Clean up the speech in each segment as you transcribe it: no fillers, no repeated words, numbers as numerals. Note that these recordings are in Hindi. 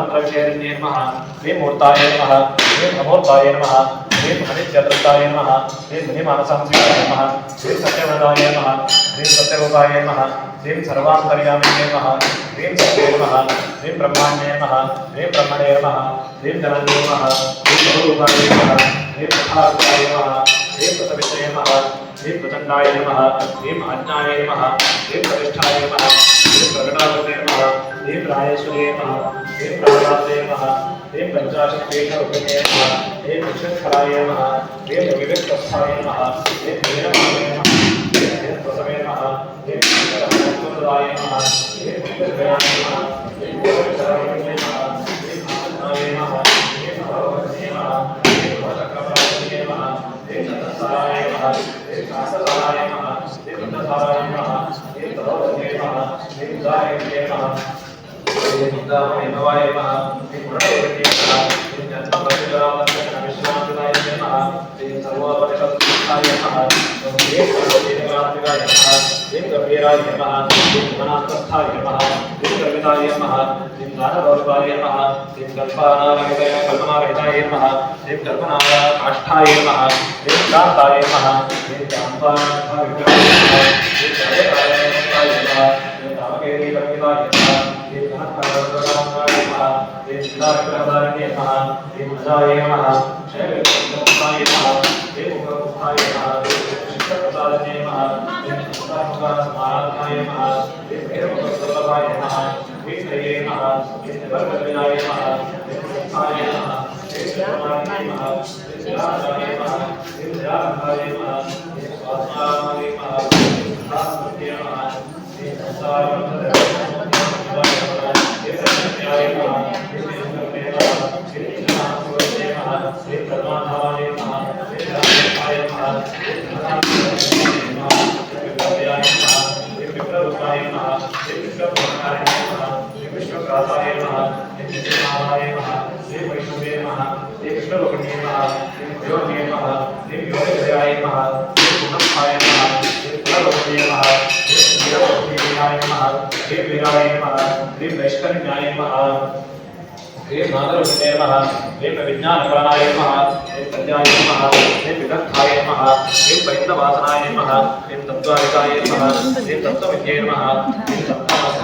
मंत्रविशेषण्ये नमः ह्रीं मूर्ताय नमः ह्रीं अमूर्ताय नमः ह्रीं अनित्यदृष्टाय नमः ह्रीं मुनिमानसंस्कृताय नमः ह्रीं सत्यवदाय नमः ह्रीं सत्यरूपाय नमः ह्रीं सर्वान्तर्यामिने नमः ह्रीं सत्ये नमः ह्रीं ब्रह्माण्ये नमः ह्रीं ब्रह्मणे नमः ह्रीं जनन्ये नमः ह्रीं बहुरूपाय नमः ह्रीं तथारूपाय नमः ह्रीं प्रसविष्टये नमः ह्रीं प्रचण्डाय नमः ह्रीं आज्ञाय नमः ह्रीं प्रतिष्ठाय नमः ह्रीं प्रकटाकृते नमः ह्रीं राजेश्वर्ये नमः ह्रीं प्राणात्ये नमः ह्रीं पञ्चाशत्पीठरूपिणे नमः ह्रीं विष्णुखराय नमः ह्रीं विविक्तस्थाय नमः ह्रीं वीरमाय नमः ह्रीं प्रसवे नमः ह्रीं विष्णुदाय नमः ह्रीं विष्णुभयाय नमः ह्रीं विष्णुशराय नमः ह्रीं आनन्दाय नमः ह्रीं भगवते नमः ह्रीं भवचक्रवर्तिने नमः ह्रीं चतुस्साराय नमः ह्रीं शास्त्रसाराय नमः ह्रीं वृद्धसाराय नमः ह्रीं भगवते नमः ह्रीं उदायते नमः ह्रीं उदामयभवाय नमः ह्रीं गुणवते नमः ह्रीं जन्मप्रतिजरामविश्वामिताय नमः ह्रीं सर्वोपनिषत्स्थाय नमः ह्रीं सर्ववेदकात्मिकाय नमः ह्रीं गंभीराय नमः ह्रीं गणान्तस्थाय नमः ह्रीं गर्विताय नमः ह्रीं दानगौरवाय नमः ह्रीं कल्पनारहिताय नमः ह्रीं कल्पनाकाष्ठाय नमः ह्रीं कान्ताय नमः ह्रीं कान्ताविग्रहाय नमः ह्रीं जयकाय नमः ह्रीं रामकेलीकर्मिताय नमः ह्रीं घनत्काराय नमः ह्रीं सीताविग्रहधारिणे नमः ह्रीं भजाय नमः क्षयविग्रहाय नमः ह्रीं उग्रमुखाय नमः ह्रीं शिष्टप्रसादिने नमः ह्रीं समाराध्याय नमः ह्रीं भैरवसुलभाय नमः ह्रीं हये नमः ह्रीं निवर्गविनाय नमः ह्रीं मुक्ताय नमः ह्रीं श्रीरमणाय नमः ह्रीं श्रीराजाय नमः ह्रीं श्रीराघवाय नमः ह्रीं स्वात्मारामाय नमः ह्रीं सुधास्मृत्ये नमः ह्रीं संसार ह्रीं परमाधाय नमः ह्रीं रामाय नमः ह्रीं विप्ररूपाय नमः ह्रीं विश्वभूषणाय नमः ह्रीं विश्वव्राताय नमः ह्रीं विष्णुनाथाय नमः ह्रीं वैष्णवे नमः ह्रीं विष्णुरोहिणे नमः ह्रीं योगे नमः ह्रीं योगजयाय नमः ह्रीं गुणस्थाय नमः ह्रीं कुलरोहिणे नमः ह्रीं वीररोहिण्याय नमः ह्रीं वीराय नमः ह्रीं वैष्कर्ण्याय नमः ह्रीं नागरोहिणे नमः ह्रीं विज्ञानकरणाय नमः ह्रीं कल्याय नमः ह्रीं विदग्धाय नमः ह्रीं वैद्यवासनाय नमः ह्रीं तत्त्वाधिकाय नमः ह्रीं तत्त्वविद्ये नमः ह्रीं सप्तमस्थ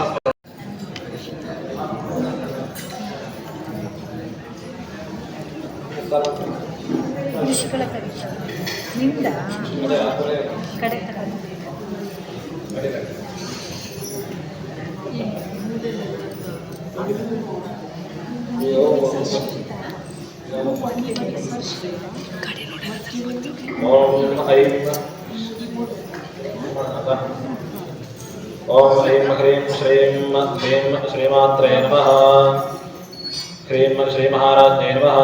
ನಿಷ್ಕಳ ಕವಿತ ನಿಂದ ಕಡೆ ओम ऐं ह्रीं श्रीं श्रीमात्रे नमः ह्रीं श्रीमहाराज्ञे नमः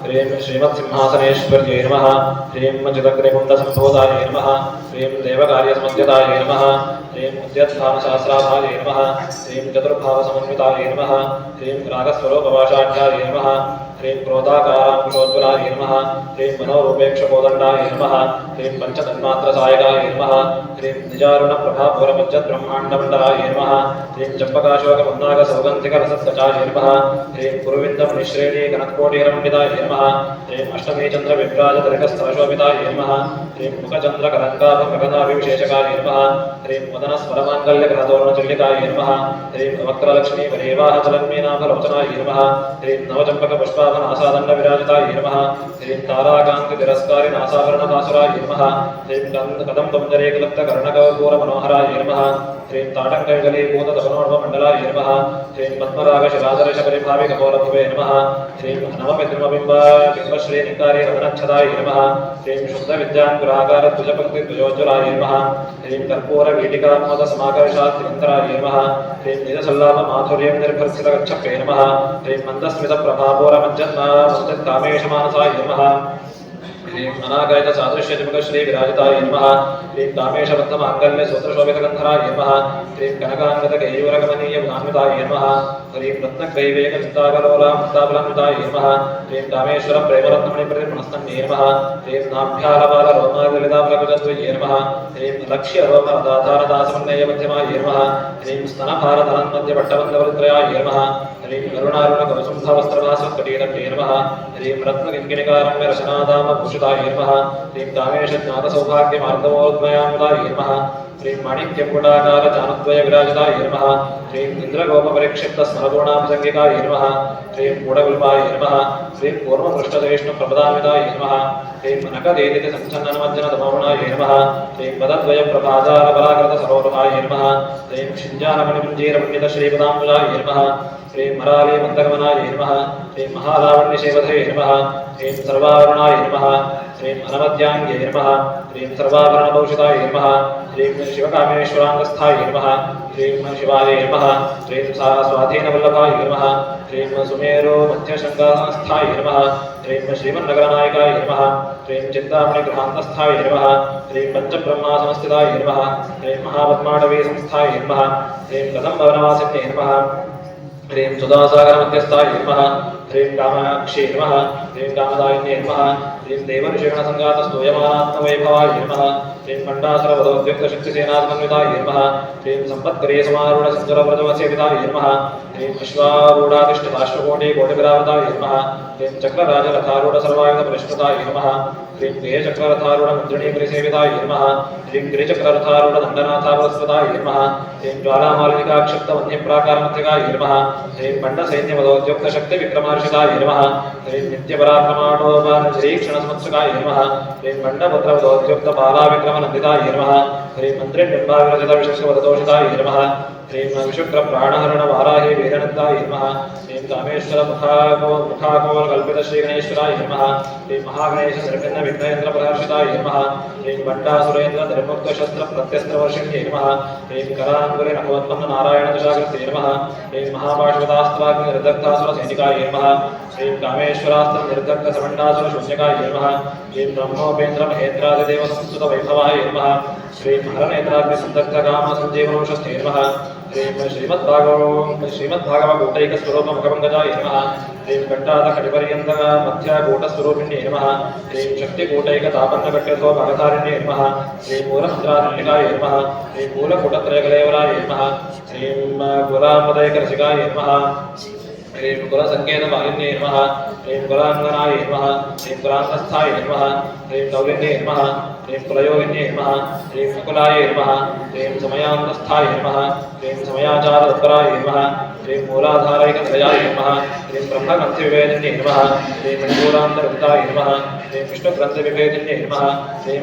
ह्रीं श्रीमत्सिंहासनेश्वर्यै नमः ह्रीं चिदग्निकुण्डसम्भूताय नमः ह्रीं देवकार्यसमन्विताय नमः ह्रीं उद्यत्स्थानशास्त्राधाय नमः ह्रीं चतुर्भावसमन्विताय नमः ह्रीं रागस्वरूपभाषाढ्याय नमः ह्रीं क्रोधाकारांशोज्ज्वलाय नमः ह्रीं मनोरूपेक्षकोदण्डाय नमः ह्रीं पञ्चतन्मात्रसायकाय नमः ह्रीं निजारुणप्रभापुरमज्जद्ब्रह्माण्डमण्डलाय नमः ह्रीं चम्पकाशोकपन्नागसौगन्धिकरसत्कचाय नमः ह्रीं कुरुविन्दमणिश्रेणीकनत्कोटिरमण्डिताय नमः ह्रीं अष्टमीचन्द्रविभ्राजतरकस्थलशोभिताय नमः ह्रीं मुखचन्द्रकलङ्काभगनाभिविशेषकाय नमः ह्रीं वदनस्वरमाङ्गल्यग्रहतोरणचुल्लिकाय नमः ह्रीं वक्त्रलक्ष्मीवरेवाहचलन्मीनाभलोचनाय नमः ह्रीं नवचम्पकपुष्पाभनासादण्डविराजिताय नमः ह्रीं ताराकान्तितिरस्कारिनासाभरणभासुराय नमः ह्रीं कदम्बमञ्जरीकुलुप्तकर्णकर्पूरमनोहराय नमः ह्रीं ताटङ्कैकलीभूततपनोर्वमण्डलाय नमः ह्रीं पद्मरागशिरादर्शपरिभाविकपोलभुवे नमः ह्रीं नवमिद्रुमबिम्बश्रीनिकारि रमणच्छदाय नमः ह्रीं शुद्धविद्याङ्कुराकारध्वजपङ्क्तिध्वजोज्ज्वलाय नमः ह्रीं कर्पूरवीटिकात्मकसमाकर्षात्रिगन्धराय नमः ह्रीं निजसल्लापमाधुर्यं निर्भर्सितगच्छप्रे नमः ह्रीं मन्दस्मितप्रभापूरमज्जन्मामञ्जत्कामेशमानसाय नमः ह्रीं अनागयतसादृश्यजमुखश्रीविराजिताय नमः ह्रीं कामेशबद्धमाङ्गल्यसूत्रशोभितगन्धराय नमः ह्रीं कनकाङ्गतकेयूरकमनीयगुणान्विताय नमः ह्रीं रत्नग्रैवेकचिन्ताकलोलामुक्ताबलमितायै नमः ह्रीं कामेश्वर प्रेमरत्नमणिप्रतिपुनस्तन्यै नमः ह्रीं नाभ्यालबालरोमाललिताबलकुजद्वयै नमः ह्रीं लक्ष्यरोमरदाधारदासमन्नयमध्यमायै नमः ह्रीं स्तनभारतनन्मध्यपट्टबन्धवलित्रयायै नमः ह्रीं करुणारुणकवसुन्धवस्त्रवासत्कटीरत्यै नमः ह्रीं रत्नकिङ्किणिकारम्यरशनादामभूषितायै नमः ह्रीं कामेशज्ञातसौभाग्यमार्दवोद्मयामुदायै नमः ह्रीं माणिक्यपुटाकारजानुद्वयविराजितायै नमः ह्रीं इन्द्रगोपपरिक्षिप्तस्मरपूर्णाभिसङ्गिकायै नमः ह्रीं कूटगुल्मायै नमः ह्रीं कूर्मपृष्ठदेष्णुप्रपदामितायै नमः ह्रीं मनकदेदिति सञ्चन्दनमज्जनतमोगुणायै नमः ह्रीं पदद्वयप्रभाजालपराकृतसरोरुहायै नमः ह्रीं शिञ्जानमणिपुञ्जीरमण्डितश्रीपदाम्बुजायै नमः ह्रीं मरालीमन्दगमनायै नमः ह्रीं महालावण्यशेवधये नमः ह्रीं सर्वावरणाय नमः ह्रीं अनवद्याङ्ग्यै नमः ह्रीं सर्वाभरणभूषितायै नमः ह्रीं शिवकामेश्वराङ्गस्थायै नमः ह्रीं शिवाय नमः ह्रीं स्वाधीनवल्लभाय नमः ह्रीं सुमेरुमध्यशृङ्गास्थाय नमः ह्रीं श्रीमन्नगरनायकाय नमः ह्रीं चिन्तामणिगृहान्तस्थाय नमः ह्रीं पञ्चब्रह्मासमस्थिताय नमः ह्रीं महापद्माटवीसंस्थाय नमः ह्रीं कदम्बवनवासिन्ये नमः ह्रीं सुधासागरमध्यस्थाय नमः ह्रीं कामाक्षी नमः ह्रीं कामदायिन्ये नमः ह्रीं देवऋषिगणसङ्गातस्तूयमानात्मवैभवाय नमः ह्रीं पण्डासुरवधोद्युक्तशक्तिसेनासमन्विताय नमः ह्रीं सम्पत्करीसमारूढसुन्दरव्रजवसेविताय नमः ह्रीं अश्वारूढादिष्टबाष्पकोटिकोटिविरावृताय नमः ह्रीं चक्रराजरथारूढसर्वायुधपरिष्कृताय नमः ह्रीं गृहचक्ररथारूढमुद्रणीपरिसेविताय नमः ह्रीं गिरिचक्ररथारूढदण्डनाथावस्वताय नमः ह्रीं ज्वालामालिकाक्षिप्तवन्यप्राकारमध्यगाय नमः ह्रीं पण्डसैन्यवधोद्युक्तशक्तिविक्रमार्षिताय नमः ह्रीं नित्यपराक्रमाणोपनिरीक्षणसमुत्सुकाय नमः ह्रीं पण्डपुत्रवधोद्युक्तबालाविक्रमनन्दिताय नमः ह्रीं मन्त्रिण्डिम्बाविरचितविशस्वरदोषिताय नमः ह्रीं विशुक्रप्राणहरणवाराहि वीरनन्दाय नमः ह्रीं कामेश्वरमुखाकोलकल्पितश्रीगणेश्वराय नमः ह्रीं महागणेशसर्पिन्नविघ्नयन्त्रप्रहर्षिताय नमः ह्रीं बण्डासुरेन्द्रधर्मोक्तशस्त्रप्रत्यस्त्रवर्षिण्ये नमः ह्रीं कराङ्गुलिनभोत्पन्ननारायणदशाकृते नमः ह्रीं महापाशुपदास्त्राग्निर्दग्धासुरसैनिकाय नमः ह्रीं कामेश्वरास्त्रनिर्दग्धसमण्डासुरशून्यकाय नमः ह्रीं ब्रह्मोपेन्द्रमहेन्द्रादिदेवसंस्तुतवैभवाय नमः श्रीं हरनेत्राग्निसन्दग्धकामसञ्जीवनवशस्ते नमः ह्रीं श्रीमद्भागवतैकस्वरूपमुखपङ्कजाय नमः ह्रीं घण्टादखटिपर्यन्तमध्यकूटस्वरूपिण्ये नमः ह्रीं शक्तिकूटैकतापन्नकट्यथोभागधारिण्ये नमः ह्रीं मूलमन्त्रात्मिकाय नमः ह्रीं मूलकूटत्रयकलेवलाय नमः ह्रीं कुलामुदयकरसिकाय नमः ह्रीं कुलसङ्केतमालिन्ये नमः ह्रीं कुलाङ्गनाय नमः ह्रीं कुलाङ्गस्थाय नमः ह्रीं कौलिन्ये नमः ह्रीं कुलयोगिन्ये नमः ह्रीं मुकुलाय नमः ह्रीं समयान्तस्थाय नमः ह्रीं समयाचारतत्पराय नमः ह्रीं मूलाधारैकत्रयाय नमः ह्रीं ब्रह्मग्रन्थिविवेदिन्ये नमः ह्रीं मणिपूरान्तर्विदाय नमः ह्रीं विष्णुग्रन्थिविवेदिन्ये नमः ह्रीं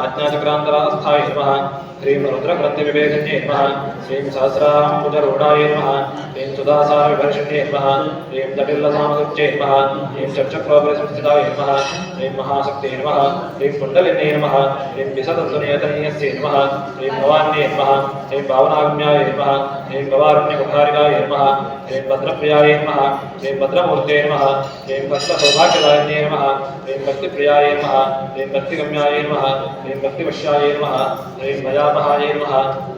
आज्ञाचक्रान्तरास्थाय नमः ह्रीं रुद्रग्रन्थिविवेदिन्ये नमः ह्रीं सहस्राम्बुजरूढाय नमः ह्रीं सुधासारविभर्षिण्ये नमः ह्रीं जटिलसामसुच्चे नमः ह्रीं षट्चक्रोपरिसंस्थिताय नमः ह्रीं महाशक्ते नमः ह्रीं कुण्डलिन्ये नमः ह्रीं विशतध्वनियतनीयस्ये नमः ह्रीं भवान्ये नमः ह्रीं भावनागम्याय नमः ह्रीं भवारुण्यकुठारिकाय नमः ह्रीं भद्रप्रियाय नमः ह्रीं भद्रमूर्ते नमः ह्रीं भक्तसौभाग्यदायिन्ये नमः ह्रीं भक्तिप्रियाय नमः ह्रीं भक्तिगम्याय नमः ह्रीं भक्तिवश्याय नमः ह्रीं भयापहाय नमः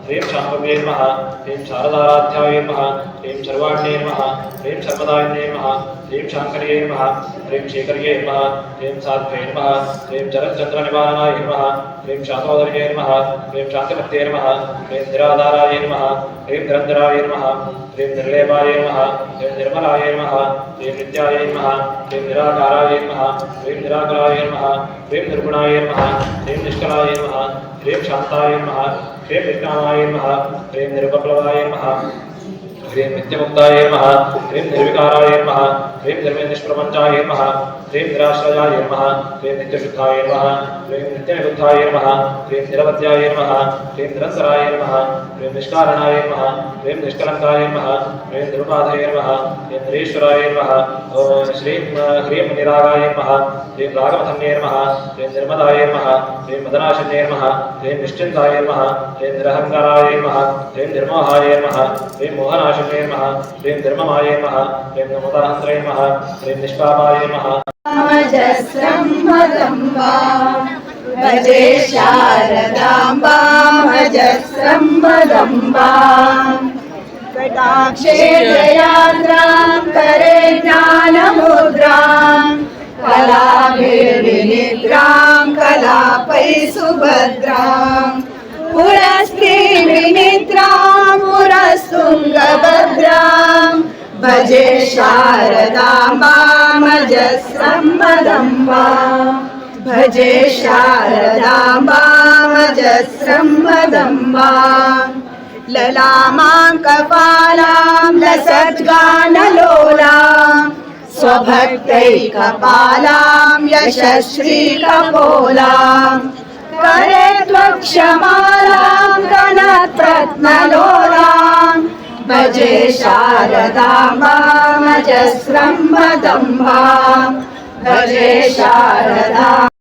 ह्रीं शाम्भव्ये नमः ह्रीं शारदाराध्याय नमः ह्रीं सर्वाण्ये नमः ह्रीं सर्वदायिन्ये नमः ह्रीं शाङ्कर्ये नमः ह्रीं शेखर्ये नमः ह्रीं साध्वे नमः ह्रीं जरच्चन्द्रनिवारणाय नमः ह्रीं शातोदर्ये नमः ह्रीं शान्तिमत्ये नमः ह्रीं निराधाराय नमः ह्रीं निरन्तराय नमः ह्रीं निर्लेपाय नमः ह्रीं निर्मलाय नमः ह्रीं नित्याय नमः ह्रीं निराकाराय नमः ह्रीं निराकराय नमः ह्रीं निर्गुणाय नमः ह्रीं निष्कलाय नमः ह्रीं शान्ताय नमः ह्रीं निष्कामाय नमः ह्रीं निरुपप्लवाय नमः ह्रीं नित्यमुक्ताय नमः ह्रीं निर्विकाराय नमः ह्रीं निर्विनिष्प्रपञ्चाय नमः ह्रीं निराश्रयाय नमः ह्रीं नित्यशुद्धाय नमः ह्रीं नित्यनिरुद्धाय नमः ह्रीं निरवध्याय नमः ह्रीं निरन्तराय नमः ह्रीं निष्कारणाय नमः ह्रीं निष्कलङ्काय नमः ह्रीं निरुपाधये नमः ह्रीं निरीश्वराय नमः श्रीं ह्रीं निरागाय नमः ह्रीं रागमथन्ये नमः ह्रीं निर्मदाय नमः ह्रीं मदनाशिन्ये नमः ह्रीं निश्चिन्ताय नमः ह्रीं निरहङ्काराय नमः ह्रीं निर्मोहाय नमः ह्रीं मोहनाशिन्ये नमः ह्रीं निर्ममाय नमः ह्रीं नमताहन्त्रे नमः ह्रीं निष्पापाय नमः भजे शारदाम्बा भजस्रं वदम्बा कटाक्षे जयाद्रां करे ज्ञानमुद्रां कलाभिर्विनिद्रां कलापै सुभद्रां पुरस्त्रीविनिद्रां पुरस्तुङ्गभद्रां भजे शारदाम्बामजस्रं मदम्बां भजे शारदाम्बामजस्रं मदम्बां ललामां कपालां लसद्गानलोलां स्वभक्तैकपालां यशस्वीकपोलां करे त्वक्षमालां कनकरत्नलोलां भजे शारदाम्बामजस्रं मदम्बां भजे शारदा।